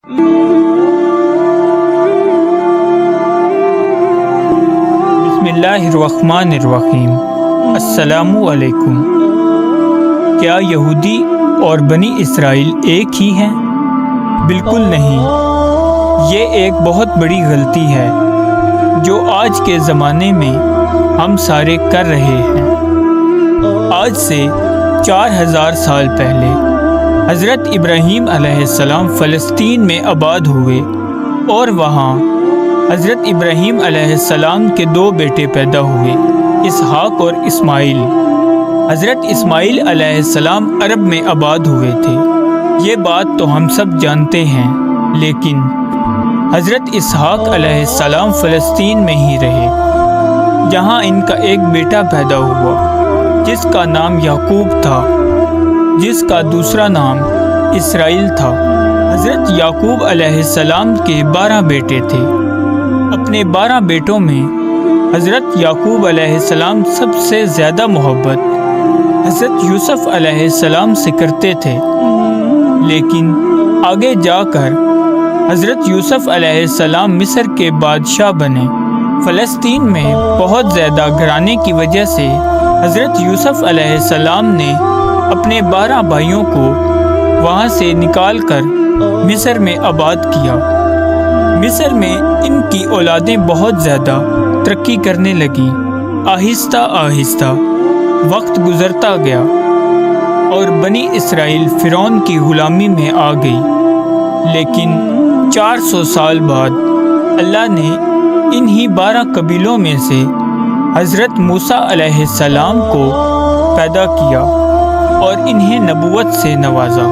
बिस्मिल्लाहिर्रहमानिर्रहीम। अस्सलामु अलैकुम। क्या यहूदी और बनी इसराइल एक ही हैं? बिल्कुल नहीं। ये एक बहुत बड़ी गलती है जो आज के ज़माने में हम सारे कर रहे हैं। आज से 4000 साल पहले हज़रत इब्राहीम अलैहिस्सलाम फ़लस्तीन में आबाद हुए और वहाँ हज़रत इब्राहीम अलैहिस्सलाम के 2 बेटे पैदा हुए, इसहाक और इस्माइल। हज़रत इस्माइल अलैहिस्सलाम अरब में आबाद हुए थे, ये बात तो हम सब जानते हैं, लेकिन हज़रत इसहाक अलैहिस्सलाम फ़लस्तीन में ही रहे, जहाँ इनका एक बेटा पैदा हुआ जिसका नाम याकूब था, जिसका दूसरा नाम इसराइल था। हज़रत याकूब अलैहिस्सलाम के 12 बेटे थे। अपने 12 बेटों में हज़रत याकूब अलैहिस्सलाम सबसे ज़्यादा मोहब्बत हज़रत यूसुफ अलैहिस्सलाम से करते थे, लेकिन आगे जाकर हज़रत यूसुफ अलैहिस्सलाम मिस्र के बादशाह बने। फ़लस्तीन में बहुत ज़्यादा घराने की वजह से हज़रत यूसुफ अलैहिस्सलाम ने अपने 12 भाइयों को वहाँ से निकाल कर मिस्र में आबाद किया। मिस्र में इनकी औलादें बहुत ज़्यादा तरक्की करने लगीं। आहिस्ता आहिस्ता वक्त गुज़रता गया और बनी इसराइल फ़िरौन की ग़ुलामी में आ गई। लेकिन 400 साल बाद अल्लाह ने इन्हीं 12 कबीलों में से हज़रत मूसा अलैहिस्सलाम को पैदा किया और इन्हें नबूवत से नवाजा।